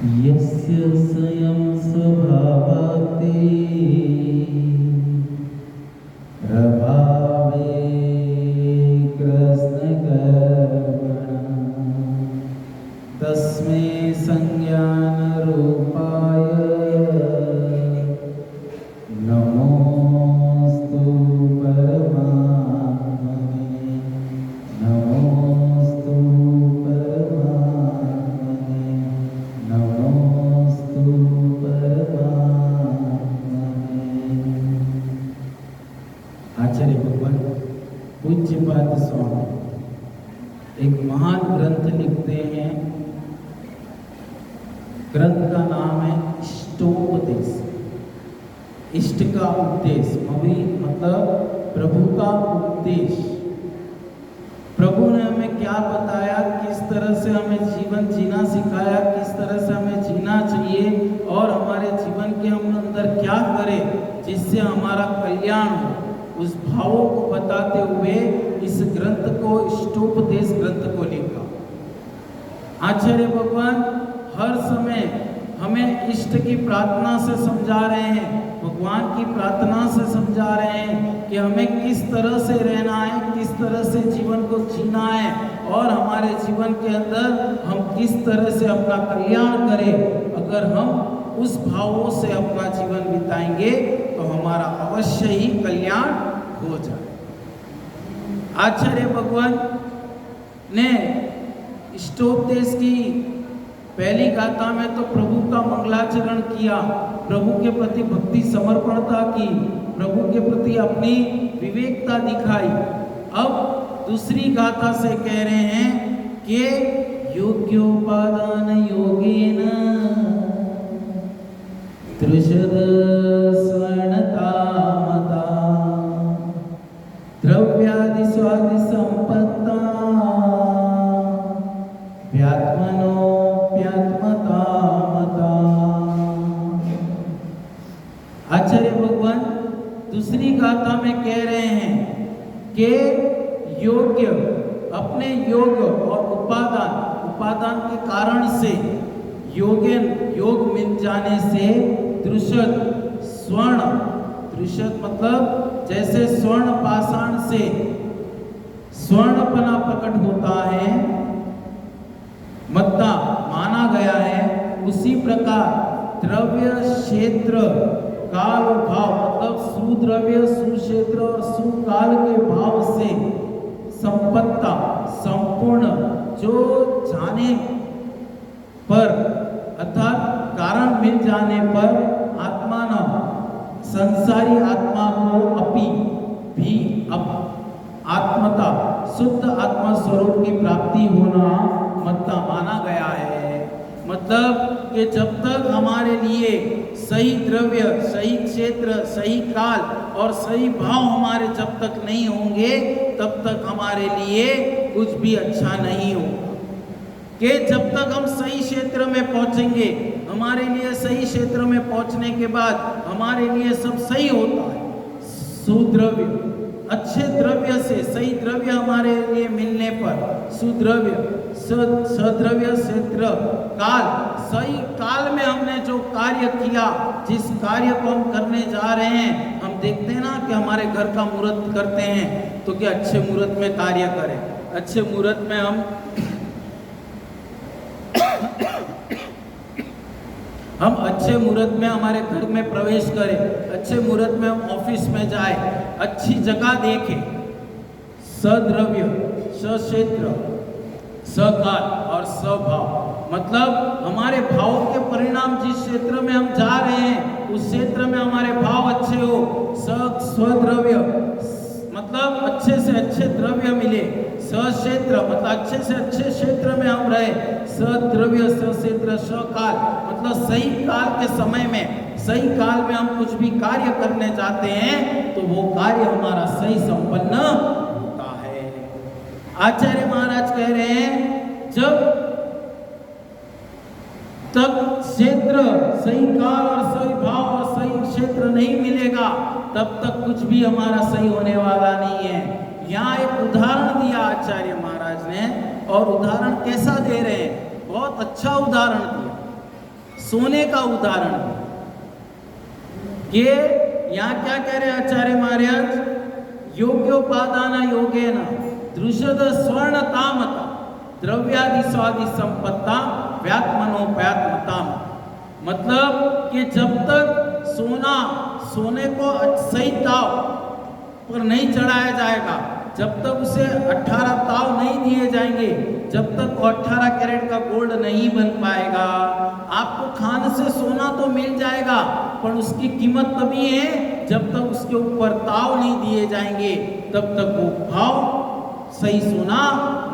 यस्य स्वयं स्वभावाते प्रभावे कृष्णकर्मणा तस्मै संज्ञानरूपाय नमोस्तु परमात्मने नमोस्तु परमात्मने नमोस्तु परमात्मने। आचार्य भगवान पूज्यपाद स्वामी एक महान ग्रंथ लिखते हैं। ग्रंथ का नाम है इष्टोपदेश। इष्ट का उपदेश मतलब प्रभु का उपदेश। प्रभु ने हमें क्या बताया, किस तरह से हमें जीवन जीना सिखाया, किस तरह से हमें जीना चाहिए और हमारे जीवन के हम अंदर क्या करें जिससे हमारा कल्याण हो, उस भावों को बताते हुए इस ग्रंथ को इष्टोपदेश ग्रंथ को लिखा। आचार्य भगवान हर समय हमें इष्ट की प्रार्थना से समझा रहे हैं, भगवान की प्रार्थना से समझा रहे हैं कि हमें किस तरह से रहना है, किस तरह से जीवन को जीना है और हमारे जीवन के अंदर हम किस तरह से अपना कल्याण करें। अगर हम उस भावों से अपना जीवन बिताएंगे तो हमारा अवश्य ही कल्याण हो जाए। आचार्य भगवान ने इष्टोपदेश की पहली गाथा में तो प्रभु का मंगलाचरण किया, प्रभु के प्रति भक्ति समर्पणता की, प्रभु के प्रति अपनी विवेकता दिखाई। अब दूसरी गाथा से कह रहे हैं कि योग्योपादान योगेन त्रिशद स्वर्णकामता द्रव्यादि स्वादि संपत्ता व्यात्मनोप्यात्मता मता। आचार्य भगवान दूसरी गाथा में कह रहे हैं कि योग्य अपने योग और उपादान के कारण से योग मिल जाने से त्रिशद स्वर्ण, त्रिशद मतलब जैसे स्वर्ण पाषाण से स्वर्णपना प्रकट होता है, मत्ता माना गया है, उसी प्रकार द्रव्य क्षेत्र काल और भाव मतलब सुद्रव्य सुक्षेत्र और सुकाल के भाव से संपत्ता संपूर्ण जो जाने पर अर्थात कारण मिल जाने पर आत्मा न संसारी आत्मा को अपि भी आत्मता शुद्ध आत्मा स्वरूप की प्राप्ति होना मत्ता माना गया है। मतलब कि जब तक हमारे लिए सही द्रव्य, सही क्षेत्र, सही काल और सही भाव हमारे जब तक नहीं होंगे तब तक हमारे लिए कुछ भी अच्छा नहीं होगा। कि जब तक हम सही क्षेत्र में पहुंचेंगे, हमारे लिए सही क्षेत्र में पहुंचने के बाद हमारे लिए सब सही होता है। सुद्रव्य अच्छे द्रव्य से सही द्रव्य हमारे लिए मिलने पर सुद्रव्य सद्रव्य क्षेत्र काल, सही काल में हमने जो कार्य किया, जिस कार्य को हम करने जा रहे हैं, हम देखते हैं ना कि हमारे घर का मुहूर्त करते हैं तो क्या अच्छे मुहूर्त में कार्य करें, अच्छे मुहूर्त में हम अच्छे मुहूर्त में हमारे घर में प्रवेश करें, अच्छे मुहूर्त में हम ऑफिस में जाए, अच्छी जगह देखें। सद्रव्य सक्षेत्र सकाल और स्वभाव मतलब हमारे भावों के परिणाम जिस क्षेत्र में हम जा रहे हैं उस क्षेत्र में हमारे भाव अच्छे हो। स्वद्रव्य मतलब अच्छे से अच्छे द्रव्य मिले, सक्षेत्र मतलब अच्छे से अच्छे क्षेत्र में हम रहे, सद्रव्य सक्षेत्र सकाल मतलब सही काल के समय में, सही काल में हम कुछ भी कार्य करने जाते हैं तो वो कार्य हमारा सही संपन्न होता है। आचार्य महाराज कह रहे हैं जब तक क्षेत्र सही काल और सही भाव और सही क्षेत्र नहीं मिलेगा तब तक कुछ भी हमारा सही होने वाला नहीं है। यहाँ एक उदाहरण दिया आचार्य महाराज ने, और उदाहरण कैसा दे रहे हैं, बहुत अच्छा उदाहरण दिया सोने का उदाहरण है कि यहाँ क्या कह रहे हैं आचार्य महाराज, योग्योपादान योगेन दृश्यत स्वर्ण तामता द्रव्यादि स्वादि संपत्ता व्यात्मनोप्यात्मता। मतलब कि जब तक सोने को सही ताव पर नहीं चढ़ाया जाएगा, जब तक उसे 18 ताव नहीं दिए जाएंगे, जब तक वो 18 कैरेट का गोल्ड नहीं बन पाएगा। आपको खान से सोना तो मिल जाएगा, पर उसकी कीमत तभी है जब तक उसके ऊपर ताव नहीं दिए जाएंगे, तब तक वो भाव सही सोना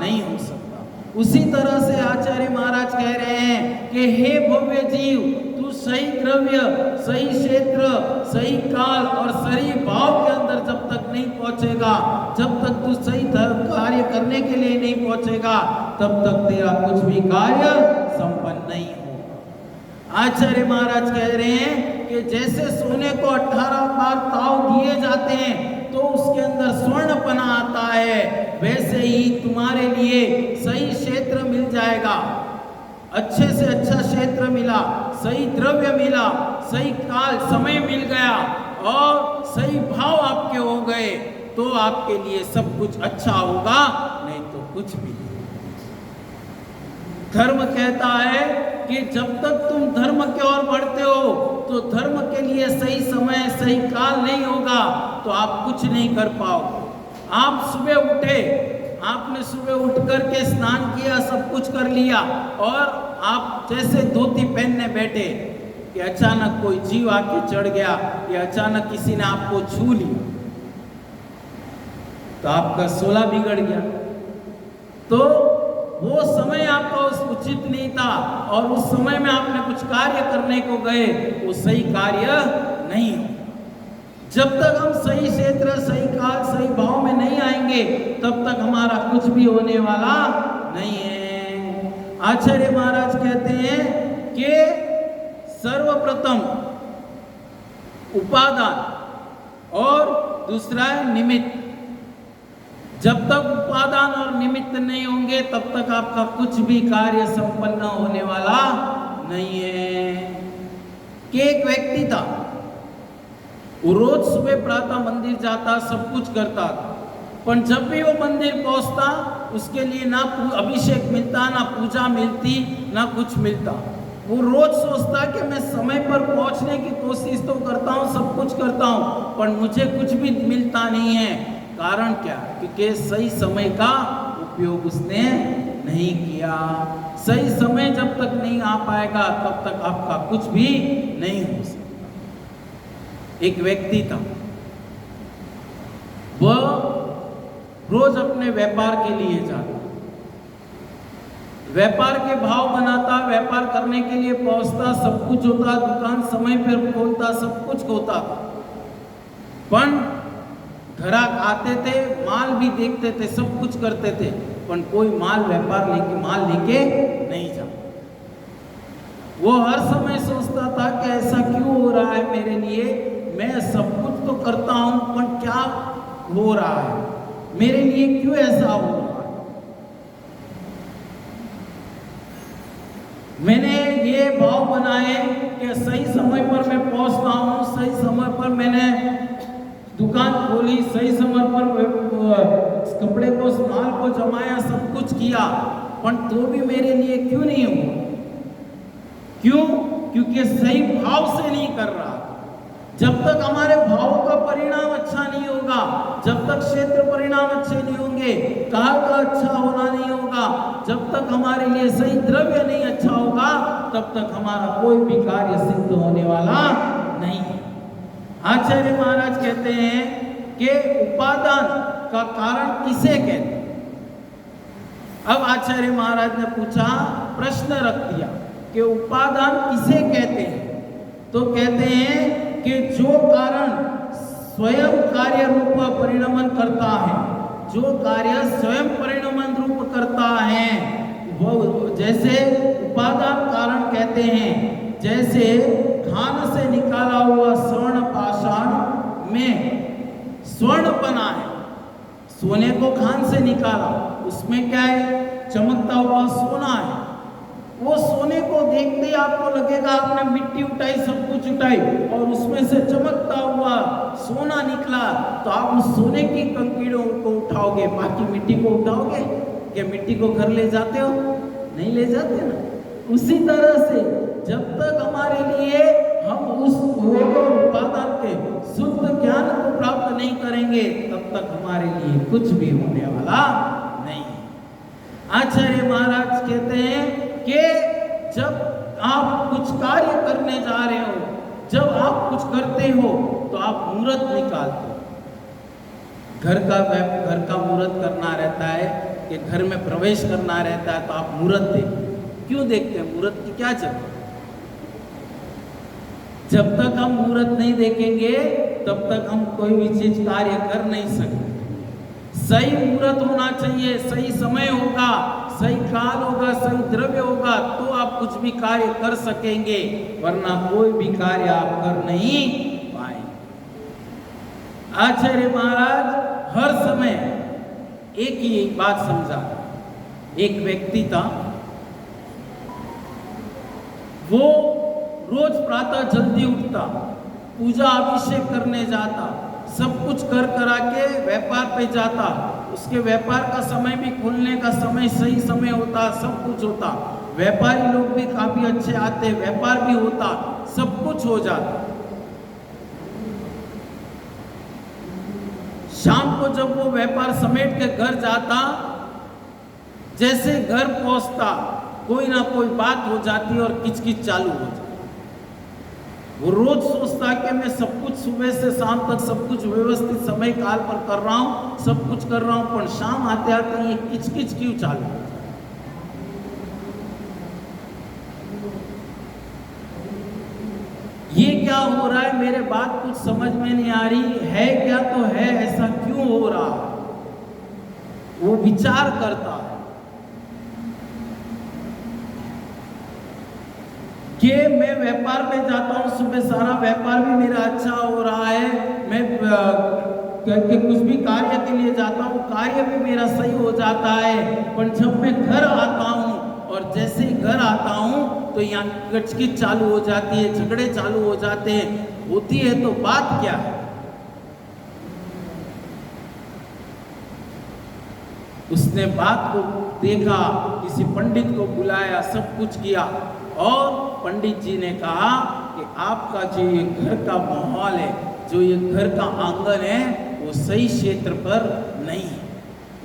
नहीं हो सकता। उसी तरह से आचार्य महाराज कह रहे हैं कि हे भव्य जीव, तू सही द्रव्य, सही क्षेत्र, सही काल और सही भाव के अंदर जब तक नहीं पहुंचेगा, जब तक तू सही कार्य करने के लिए नहीं पहुंचेगा, तब तक तेरा कुछ भी कार्य संपन्न नहीं होगा। आचार्य महाराज कह रहे हैं कि जैसे सोने को 18 बार ताव दिए जाते हैं तो उसके अंदर स्वर्णपना आता है, वैसे ही तुम्हारे लिए सही क्षेत्र मिल जाएगा, अच्छे से अच्छा क्षेत्र मिला, सही द्रव्य मिला, सही काल समय मिल गया और सही भाव आपके हो गए, तो आपके लिए सब कुछ अच्छा होगा, नहीं तो कुछ भी नहीं। धर्म कहता है कि जब तक तुम धर्म की ओर बढ़ते हो तो धर्म के लिए सही समय सही काल नहीं होगा तो आप कुछ नहीं कर पाओगे। आप सुबह उठे, आपने सुबह उठ करके स्नान किया, सब कुछ कर लिया और आप जैसे धोती पहनने बैठे कि अचानक कोई जीव आके चढ़ गया या अचानक किसी ने आपको छू लिया, तो आपका सोला बिगड़ गया। तो वो समय आपका उचित नहीं था और उस समय में आपने कुछ कार्य करने को गए, वो सही कार्य नहीं हो। जब तक हम सही क्षेत्र, सही काल, सही भाव में नहीं आएंगे, तब तक हमारा कुछ भी होने वाला नहीं है। आचार्य महाराज कहते हैं कि सर्वप्रथम उपादान और दूसरा है निमित्त। जब तक उपादान और निमित्त नहीं होंगे तब तक आपका कुछ भी कार्य संपन्न होने वाला नहीं है। कि एक व्यक्ति था, वो रोज सुबह प्रातः मंदिर जाता, सब कुछ करता था, पर जब भी वो मंदिर पहुंचता उसके लिए ना अभिषेक मिलता, ना पूजा मिलती, ना कुछ मिलता। वो रोज सोचता कि मैं समय पर पहुंचने की कोशिश तो करता हूँ, सब कुछ करता हूँ, पर मुझे कुछ भी मिलता नहीं है। कारण क्या? क्योंकि सही समय का उपयोग उसने नहीं किया। सही समय जब तक नहीं आ पाएगा तब तक आपका कुछ भी नहीं हो सकता। एक व्यक्ति था, वह रोज अपने व्यापार के लिए जाता, व्यापार के भाव बनाता, व्यापार करने के लिए पहुंचता, सब कुछ होता, दुकान समय पर खोलता, सब कुछ होता था, पर ग्राहक आते थे, माल भी देखते थे, सब कुछ करते थे, पर कोई माल लेके नहीं जाता। वो हर समय सोचता था कि ऐसा क्यों हो रहा है मेरे लिए, मैं सब कुछ तो करता हूं, पर क्या हो रहा है मेरे लिए, क्यों ऐसा हो रहा है। मैंने ये भाव बनाए कि सही समय पर मैं पहुंच रहा हूं, सही समय पर मैंने दुकान खोली, सही समय पर कपड़े को, माल को जमाया, सब कुछ किया, पर तो भी मेरे लिए क्यों नहीं हुआ? क्यों? क्योंकि सही भाव से नहीं कर रहा। जब तक हमारे भाव का परिणाम अच्छा नहीं होगा, जब तक क्षेत्र परिणाम अच्छे नहीं होंगे, काल का अच्छा होना नहीं होगा, जब तक हमारे लिए सही द्रव्य नहीं अच्छा होगा, तब तक हमारा कोई भी कार्य सिद्ध होने वाला नहीं है। आचार्य महाराज कहते हैं कि उपादान का कारण किसे कहते हैं। अब आचार्य महाराज ने पूछा, प्रश्न रख दिया कि उपादान किसे कहते हैं, तो कहते हैं कि जो कारण स्वयं कार्य रूप परिणमन करता है, जो कार्य स्वयं परिणमन रूप करता है, वो जैसे उपादान कारण कहते हैं। जैसे खान से निकाला हुआ स्वर्ण पाषाण में स्वर्णपना है, सोने को खान से निकाला, उसमें क्या है? चमकता हुआ सोना है। वो सोने को देखते आपको लगेगा आपने मिट्टी उठाई, सब कुछ उठाई और उसमें से चमकता हुआ सोना निकला, तो आप उस सोने की कंकीड़ों को उठाओगे, बाकी मिट्टी को उठाओगे क्या? मिट्टी को घर ले जाते हो? नहीं ले जाते ना। उसी तरह से जब तक हमारे लिए हम उस उपादान के शुद्ध ज्ञान को प्राप्त नहीं करेंगे, तब तक हमारे लिए कुछ भी होने वाला नहीं। आचार्य महाराज कहते हैं कि जब आप कुछ कार्य करने जा रहे हो, जब आप कुछ करते हो तो आप मुहूर्त निकालते हो। घर का मुहूर्त करना रहता है कि घर में प्रवेश करना रहता है, तो आप मुहूर्त देखते। क्यों देखते हैं? मुहूर्त की क्या जरूरत? जब तक हम मुहूर्त नहीं देखेंगे तब तक हम कोई भी चीज कार्य कर नहीं सकते। सही मुहूर्त होना चाहिए, सही समय होगा, सही काल होगा, सही द्रव्य होगा, तो आप कुछ भी कार्य कर सकेंगे, वरना कोई भी कार्य आप कर नहीं पाएंगे। आचार्य महाराज हर समय एक ही बात समझा। एक व्यक्ति था, वो रोज प्रातः जल्दी उठता, पूजा अभिषेक करने जाता, सब कुछ कर करा के व्यापार पे जाता। उसके व्यापार का समय भी, खुलने का समय सही समय होता, सब कुछ होता। व्यापारी लोग भी काफी अच्छे आते, व्यापार भी होता, सब कुछ हो जाता। शाम को जब वो व्यापार समेट के घर जाता, जैसे घर पहुंचता कोई ना कोई बात हो जाती और किचकिच चालू हो जाती। वो रोज सोचता कि मैं सब कुछ सुबह से शाम तक सब कुछ व्यवस्थित समय काल पर कर रहा हूँ, सब कुछ कर रहा हूँ, पर शाम आते आते ये किचकिच क्यों चालू हो जाती। ये क्या हो रहा है? मेरे बात कुछ समझ में नहीं आ रही है, क्या तो है, ऐसा क्यों हो रहा है? वो विचार करता है कि मैं व्यापार में जाता हूँ, सुबह सारा व्यापार भी मेरा अच्छा हो रहा है, मैं कुछ भी कार्य के लिए जाता हूँ, कार्य भी मेरा सही हो जाता है, पर जब मैं घर आता हूँ और जैसे ही घर आता हूँ तो यहाँ किचकिच चालू हो जाती है, झगड़े चालू हो जाते हैं। होती है तो बात क्या है? उसने बात को देखा, किसी पंडित को बुलाया, सब कुछ किया, और पंडित जी ने कहा कि आपका जो ये घर का माहौल है, जो ये घर का आंगन है, वो सही क्षेत्र पर नहीं है,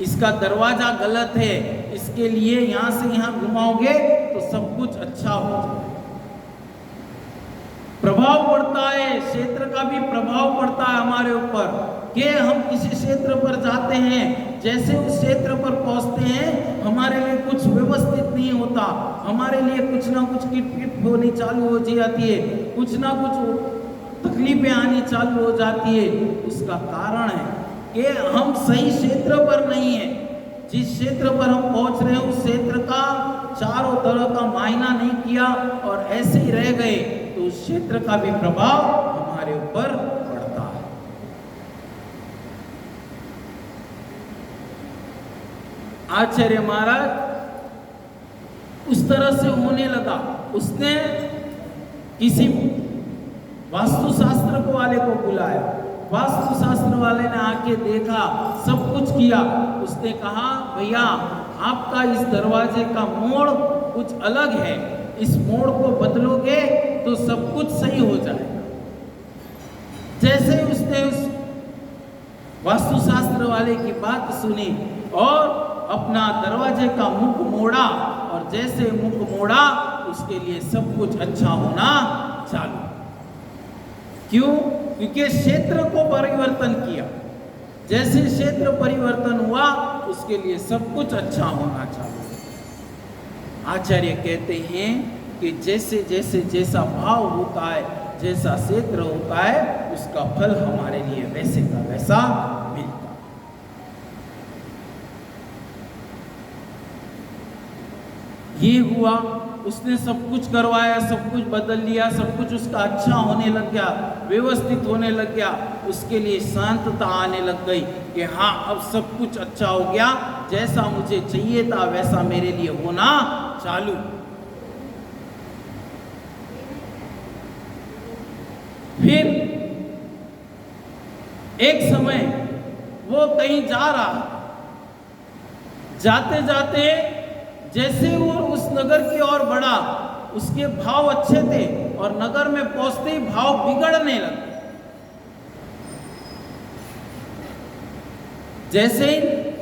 इसका दरवाजा गलत है, इसके लिए यहाँ से यहाँ घुमाओगे तो सब कुछ अच्छा हो जाए। प्रभाव पड़ता है, क्षेत्र का भी प्रभाव पड़ता है हमारे ऊपर, कि हम किसी क्षेत्र पर जाते हैं, जैसे उस क्षेत्र पर पहुंचते हैं हमारे लिए कुछ व्यवस्थित नहीं होता, हमारे लिए कुछ ना कुछ किट होनी चालू हो जाती है, कुछ ना कुछ तकलीफें आनी चालू हो जाती है। उसका कारण है कि हम सही क्षेत्र पर नहीं है। जिस क्षेत्र पर हम पहुंच रहे हैं उस क्षेत्र का चारों तरह का मायना नहीं किया और ऐसे ही रह गए, तो उस क्षेत्र का भी प्रभाव हमारे ऊपर पड़ता है। आचार्य महाराज उस तरह से होने लगा। उसने किसी वास्तुशास्त्र को वाले को बुलाया, वास्तुशास्त्र वाले ने आके देखा, सब कुछ किया। उसने कहा, भैया आपका इस दरवाजे का मोड़ कुछ अलग है, इस मोड़ को बदलोगे तो सब कुछ सही हो जाएगा। जैसे उसने उस वास्तुशास्त्र वाले की बात सुनी और अपना दरवाजे का मुख मोड़ा, और जैसे मुख मोड़ा उसके लिए सब कुछ अच्छा होना चालू। क्यों? क्योंकि क्षेत्र को परिवर्तन किया। जैसे क्षेत्र परिवर्तन हुआ उसके लिए सब कुछ अच्छा होना चालू। आचार्य कहते हैं कि जैसे जैसे जैसा भाव होता है, जैसा क्षेत्र होता है, उसका फल हमारे लिए वैसे का वैसा मिलता। ये हुआ, उसने सब कुछ करवाया, सब कुछ बदल लिया, सब कुछ उसका अच्छा होने लग गया, व्यवस्थित होने लग गया। उसके लिए शांतता आने लग गई कि हाँ अब सब कुछ अच्छा हो गया, जैसा मुझे चाहिए था वैसा मेरे लिए होना चालू। फिर एक समय वो कहीं जा रहा, जाते जाते जैसे वो उस नगर की ओर बढ़ा, उसके भाव अच्छे थे और नगर में पहुंचते ही भाव बिगड़ने लगे। जैसे ही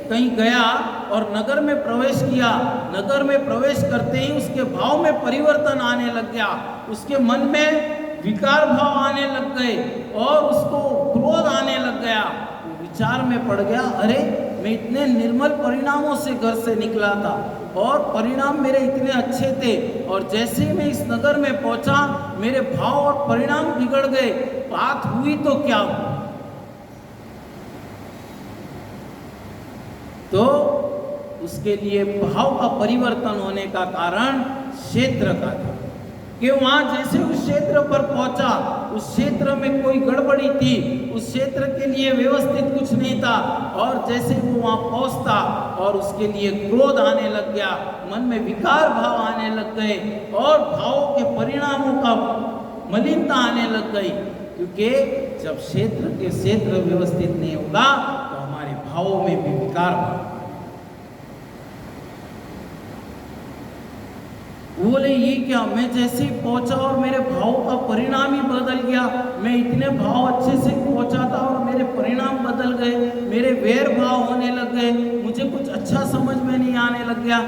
कहीं गया और नगर में प्रवेश किया, नगर में प्रवेश करते ही उसके भाव में परिवर्तन आने लग गया, उसके मन में विकार भाव आने लग गए और उसको क्रोध आने लग गया। वो विचार में पड़ गया, अरे मैं इतने निर्मल परिणामों से घर से निकला था और परिणाम मेरे इतने अच्छे थे, और जैसे ही मैं इस नगर में पहुंचा मेरे भाव और परिणाम बिगड़ गए, बात हुई तो क्या हुआ। तो उसके लिए भाव का परिवर्तन होने का कारण क्षेत्र का था कि वहां जैसे उस क्षेत्र पर पहुंचा, उस क्षेत्र में कोई गड़बड़ी थी, उस क्षेत्र के लिए व्यवस्थित कुछ नहीं था, और जैसे वो वहां पहुंचता और उसके लिए क्रोध आने लग गया, मन में विकार भाव आने लग गए और भावों के परिणामों का मलिनता आने लग गई। क्योंकि जब क्षेत्र व्यवस्थित नहीं होगा तो हमारे भावों में भी विकार भाव। बोले ये क्या, मैं जैसे ही पहुंचा और मेरे भाव का परिणाम ही बदल गया, मैं इतने भाव अच्छे से पहुंचा था और मेरे परिणाम बदल गए, मेरे वैर भाव होने लग गए, मुझे कुछ अच्छा समझ में नहीं आने लग गया।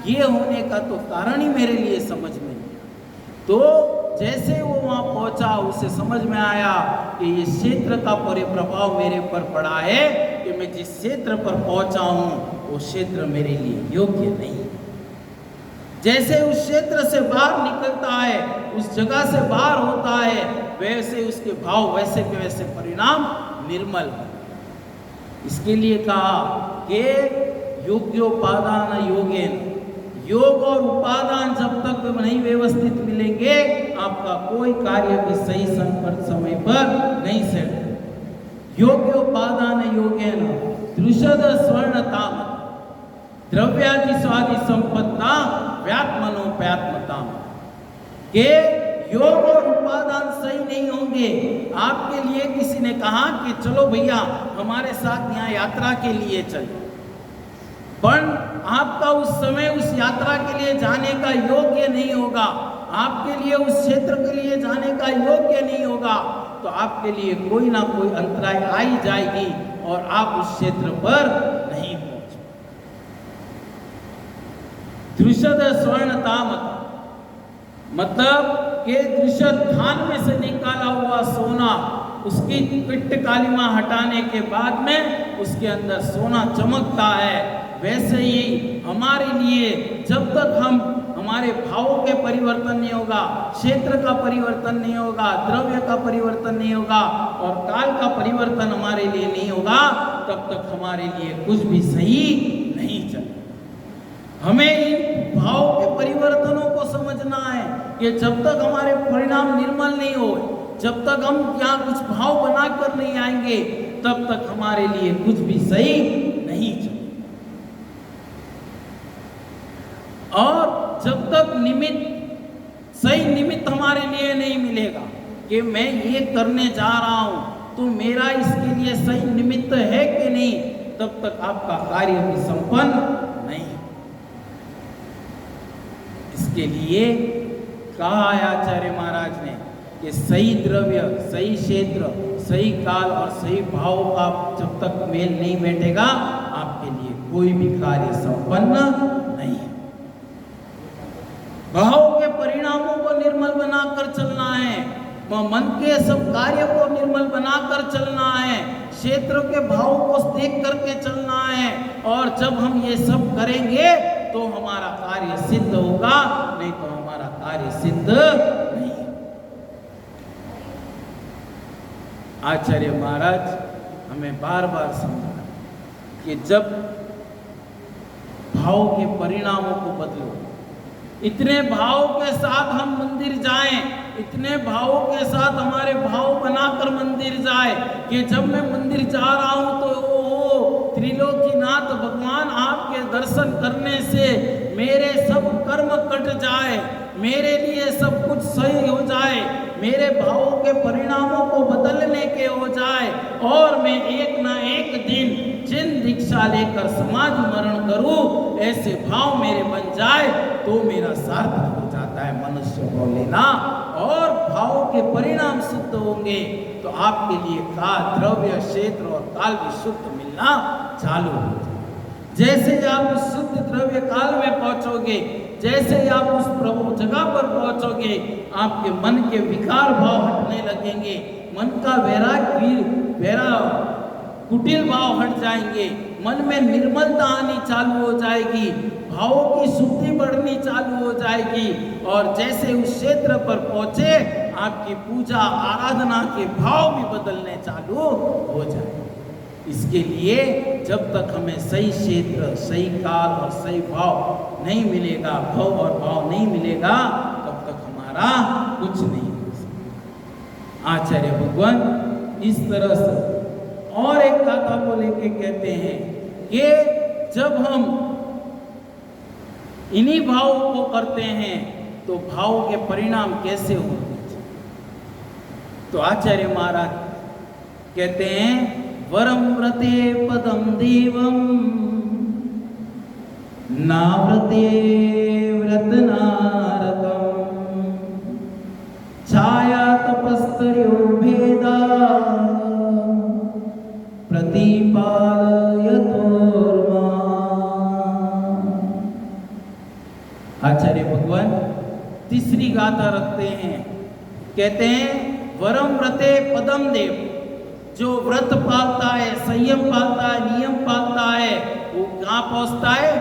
ये होने का तो कारण ही मेरे लिए समझ में नहीं आया। तो जैसे वो वहां पहुंचा उसे समझ में आया कि ये क्षेत्र का प्रभाव मेरे पर पड़ा है, कि मैं जिस क्षेत्र पर पहुंचा हूं वो क्षेत्र मेरे लिए योग्य नहीं। जैसे उस क्षेत्र से बाहर निकलता है, उस जगह से बाहर होता है, वैसे उसके भाव वैसे के वैसे परिणाम निर्मल हो। इसके लिए कहा कि योग्योपादान योगेन, योग और उपादान जब तक नहीं व्यवस्थित मिलेंगे आपका कोई कार्य भी सही समय पर नहीं सेट। योग्योपादान योगेन त्रिशद स्वर्णताम द्रव्यादि स्वादि संपत्ता व्यात्मनोप्यात्मता, के योग और उपादान सही नहीं होंगे। आपके लिए किसी ने कहा कि चलो भैया हमारे साथ यहाँ यात्रा के लिए चलो, पर आपका उस समय उस यात्रा के लिए जाने का योग्य नहीं होगा, आपके लिए उस क्षेत्र के लिए जाने का योग्य नहीं होगा, तो आपके लिए कोई ना कोई अंतराय आ ही जाएगी और आप उस क्षेत्र पर नहीं पहुंच। त्रिशद स्वर्णताम मतलब के त्रिशद धान में से निकाला हुआ सोना, उसकी पिट्ट कालिमा हटाने के बाद में उसके अंदर सोना चमकता है, वैसे ही हमारे लिए जब तक हमारे भावों के परिवर्तन नहीं होगा, क्षेत्र का परिवर्तन नहीं होगा, द्रव्य का परिवर्तन नहीं होगा और काल का परिवर्तन हमारे लिए नहीं होगा, तब तक हमारे लिए कुछ भी सही नहीं चलेगा। हमें इन भाव के परिवर्तनों को समझना है कि जब तक हमारे परिणाम निर्मल नहीं हो, जब तक हम यहाँ कुछ भाव बनाकर नहीं आएंगे, तब तक हमारे लिए कुछ भी सही नहीं चलेगा। और जब तक सही निमित्त हमारे लिए नहीं मिलेगा कि मैं ये करने जा रहा हूं तो मेरा इसके लिए सही निमित्त है कि नहीं, तब तक आपका कार्य भी संपन्न नहीं। इसके लिए कहा आचार्य महाराज ने कि सही द्रव्य, सही क्षेत्र, सही काल और सही भाव का जब तक मेल नहीं बैठेगा आपके लिए कोई भी कार्य संपन्न नहीं है। भाव के परिणामों को निर्मल बनाकर चलना है, मन के सब कार्य को निर्मल बनाकर चलना है, क्षेत्र के भाव को देख करके चलना है, और जब हम ये सब करेंगे तो हमारा कार्य सिद्ध होगा, नहीं तो हमारा कार्य सिद्ध नहीं। आचार्य महाराज हमें बार बार समझाया कि जब भाव के परिणामों को बदलो, इतने भाव के साथ हम मंदिर जाएं, इतने भावों के साथ हमारे भाव बनाकर मंदिर जाए कि जब मैं मंदिर जा रहा हूं तो त्रिलोकीनाथ भगवान आपके दर्शन करने से मेरे सब कर्म कट जाए, मेरे लिए सब कुछ सही हो जाए, मेरे भावों के परिणामों को बदलने के हो जाए और मैं एक ना एक दिन जिन दीक्षा लेकर समाधि मरण करूं, ऐसे भाव मेरे बन जाए तो मेरा सार्थक हो जाता है मनुष्य भाव लेना। और भावों के परिणाम शुद्ध होंगे तो आपके लिए काल, द्रव्य, क्षेत्र और काल भी शुद्ध मिलना चालू हो जाए। जैसे ही आप उस शुद्ध द्रव्य काल में पहुंचोगे, जैसे ही आप उस प्रभु जगह पर पहुंचोगे, आपके मन के विकार भाव हटने लगेंगे, मन का वैराग कुटिल भाव हट जाएंगे, मन में निर्मलता आनी चालू हो जाएगी, भावों की शुद्धि बढ़नी चालू हो जाएगी। और जैसे उस क्षेत्र पर पहुंचे, आपकी पूजा आराधना के भाव भी बदलने चालू हो जाएंगे। इसके लिए जब तक हमें सही क्षेत्र, सही काल और सही भाव नहीं मिलेगा, भाव और भाव नहीं मिलेगा, तब तक हमारा कुछ नहीं हो सकता। आचार्य भगवान इस तरह से और एक गाथा को लेके कहते हैं कि जब हम इन्हीं भावों को करते हैं तो भावों के परिणाम कैसे होंगे। तो आचार्य महाराज कहते हैं, वरम व्रते पदम देवम नाव्रते व्रतनारकम छाया तपस्तर्यो भेदा आचार्य भगवान तीसरी गाथा रखते हैं, कहते हैं वरम व्रते पदम देव, जो व्रत पालता है, संयम पालता है, नियम पालता है, वो कहाँ पहुंचता है?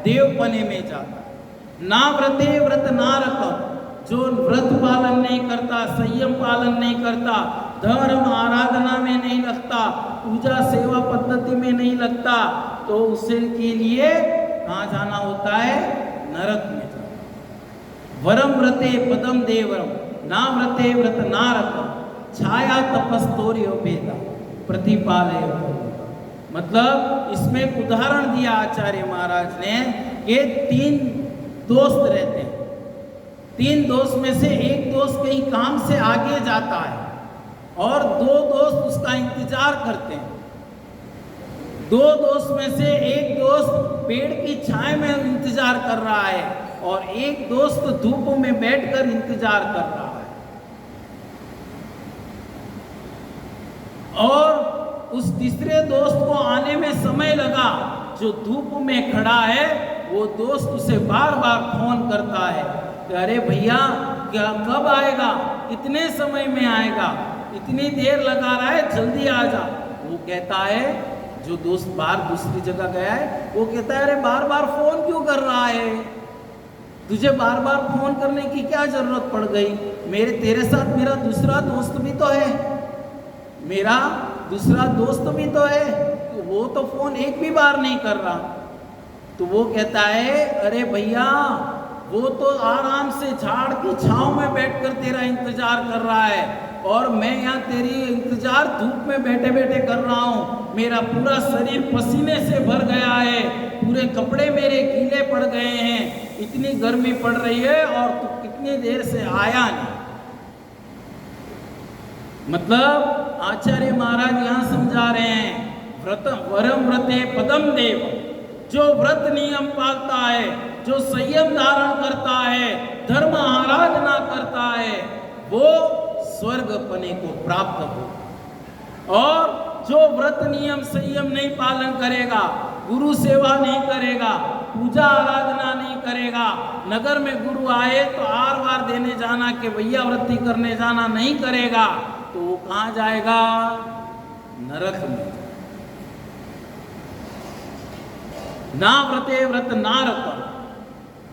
देवपने में जाता है। ना व्रते व्रत नारकम, जो व्रत पालन नहीं करता, संयम पालन नहीं करता, धर्म आराधना में नहीं लगता, पूजा सेवा पद्धति में नहीं लगता, तो उसे के लिए कहाँ जाना होता है? नरक में जाना। वरम व्रते पदम देवरम ना व्रते व्रत नारकम छाया तपस्तोर्यो भेदा प्रतिपालय। मतलब इसमें एक उदाहरण दिया आचार्य महाराज ने कि 3 दोस्त रहते हैं, 3 दोस्त में से एक दोस्त कहीं काम से आगे जाता है और 2 दोस्त उसका इंतजार करते हैं। 2 दोस्त में से एक दोस्त पेड़ की छाया में इंतजार कर रहा है और एक दोस्त धूप में बैठकर इंतजार कर रहा है। और उस तीसरे दोस्त को आने में समय लगा। जो धूप में खड़ा है वो दोस्त उसे बार बार फोन करता है कि अरे भैया क्या कब आएगा, कितने समय में आएगा, इतनी देर लगा रहा है, जल्दी आ जा। वो कहता है, जो दोस्त बाहर दूसरी जगह गया है, वो कहता है अरे बार बार फोन क्यों कर रहा है, तुझे बार बार फोन करने की क्या जरूरत पड़ गई, तेरे साथ मेरा दूसरा दोस्त भी तो है, मेरा दूसरा दोस्त भी तो है, तो वो तो फोन एक भी बार नहीं कर रहा। तो वो कहता है अरे भैया वो तो आराम से झाड़ की छांव में बैठकर तेरा इंतजार कर रहा है और मैं यहाँ तेरी इंतजार धूप में बैठे बैठे कर रहा हूँ। मेरा पूरा शरीर पसीने से भर गया है, पूरे कपड़े मेरे गीले पड़ गए हैं, इतनी गर्मी पड़ रही है और तू कितनी देर से आया नहीं। मतलब आचार्य महाराज यहाँ समझा रहे हैं, वरम व्रते पदम देव, जो व्रत नियम पालता है, जो संयम धारण करता है, धर्म आराधना करता है, वो स्वर्ग पने को प्राप्त हो। और जो व्रत नियम संयम नहीं पालन करेगा, गुरु सेवा नहीं करेगा, पूजा आराधना नहीं करेगा, नगर में गुरु आए तो आर वार देने जाना के भैया व्रती करने जाना नहीं करेगा, तो वो कहाँ जाएगा? नरक में। ना व्रते व्रत नारक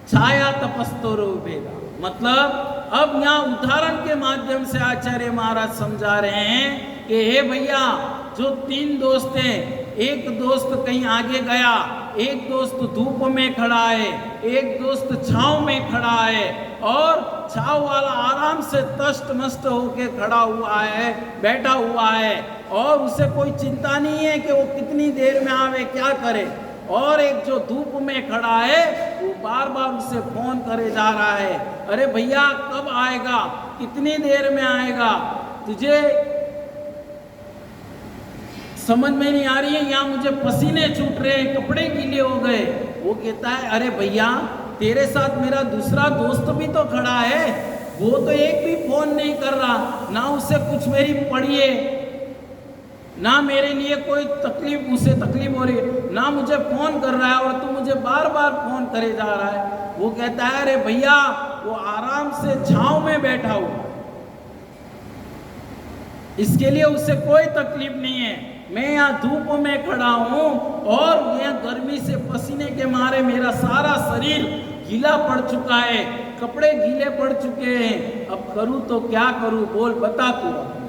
छाया तपस्तोरो भेदा। मतलब अब यहाँ उदाहरण के माध्यम से आचार्य महाराज समझा रहे हैं कि हे भैया, जो 3 दोस्त हैं, एक दोस्त कहीं आगे गया, एक दोस्त धूप में खड़ा है, एक दोस्त छांव में खड़ा है, और छांव वाला आराम से तष्ट मस्त होके खड़ा हुआ है, बैठा हुआ है, और उसे कोई चिंता नहीं है कि वो कितनी देर में आवे, क्या करे। और एक जो धूप में खड़ा है, वो बार बार उसे फोन करे जा रहा है, अरे भैया कब आएगा, कितनी देर में आएगा, तुझे समझ में नहीं आ रही है, यहाँ मुझे पसीने छूट रहे हैं, कपड़े गीले हो गए। वो कहता है अरे भैया तेरे साथ मेरा दूसरा दोस्त भी तो खड़ा है, वो तो एक भी फोन नहीं कर रहा, ना उससे कुछ मेरी पड़ी है, ना मेरे लिए कोई तकलीफ, उसे तकलीफ हो रही है, ना मुझे फोन कर रहा है और तू मुझे बार बार फोन करे जा रहा है। वो कहता है अरे भैया वो आराम से छांव में बैठा हुआ, इसके लिए उससे कोई तकलीफ नहीं है। मैं यहाँ धूप में खड़ा हूँ और यहाँ गर्मी से पसीने के मारे मेरा सारा शरीर गीला पड़ चुका है, कपड़े गीले पड़ चुके हैं, अब करूँ तो क्या करूँ, बोल बता तू मुझे।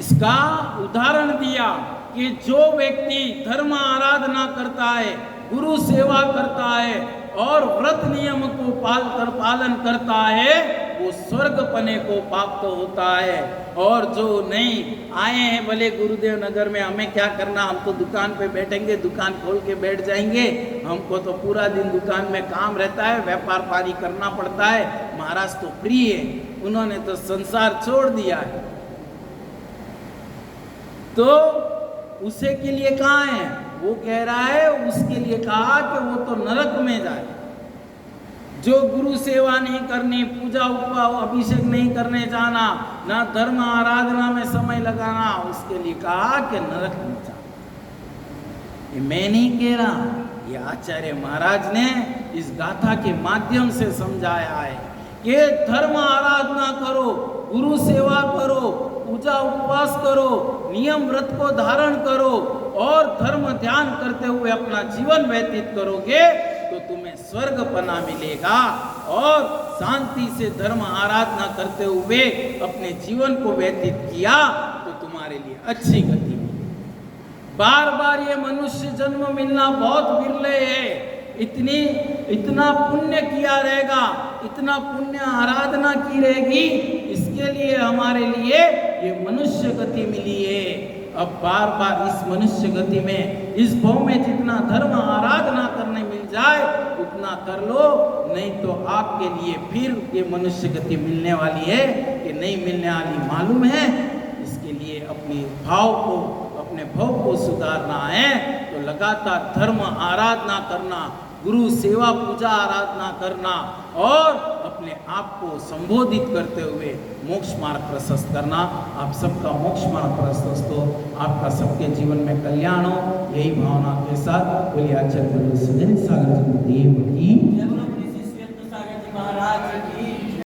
इसका उदाहरण दिया कि जो व्यक्ति धर्म आराधना करता है, गुरु सेवा करता है और व्रत नियम को पालन करता है, वो स्वर्ग पने को प्राप्त होता है। और जो नहीं आए हैं भले गुरुदेव नगर में, हमें क्या करना, हम तो दुकान पे बैठेंगे, दुकान खोल के बैठ जाएंगे, हमको तो पूरा दिन दुकान में काम रहता है, व्यापार पानी करना पड़ता है, महाराज तो फ्री है, उन्होंने तो संसार छोड़ दिया है, तो उसे के लिए कहाँ है, वो कह रहा है उसके लिए कहा कि वो तो नरक में जाए। जो गुरु सेवा नहीं करनी, पूजा उपवास अभिषेक नहीं करने जाना, ना धर्म आराधना में समय लगाना, उसके लिए कहा कि नरक में जा। ये मैं नहीं कह रहा, ये आचार्य महाराज ने इस गाथा के माध्यम से समझाया है कि धर्म आराधना करो, गुरु सेवा करो, पूजा उपवास करो, नियम व्रत को धारण करो और धर्म ध्यान करते हुए अपना जीवन व्यतीत करोगे तो तुम्हें स्वर्ग पना मिलेगा। और शांति से धर्म आराधना करते हुए अपने जीवन को व्यतीत किया तो तुम्हारे लिए अच्छी गति मिलेगी। बार बार ये मनुष्य जन्म मिलना बहुत विरले है, इतना पुण्य किया रहेगा, इतना पुण्य आराधना की रहेगी, इसके लिए हमारे लिए ये मनुष्य गति मिली है। अब बार बार इस मनुष्य गति में, इस भाव में जितना धर्म आराधना करने मिल जाए उतना कर लो, नहीं तो आपके लिए फिर ये मनुष्य गति मिलने वाली है कि नहीं मिलने वाली मालूम है। इसके लिए अपने भाव को सुधारना है तो लगातार धर्म आराधना करना, गुरु सेवा पूजा आराधना करना और अपने आप को संबोधित करते हुए मोक्ष मार्ग प्रशस्त करना। आप सबका मोक्ष मार्ग प्रशस्त हो, आपका सबके जीवन में कल्याण हो, यही भावना के साथ बोलिए आचार्य गुरु सुंदर सागर जी देव की, जय बोलो श्री श्री सागर जी महाराज की।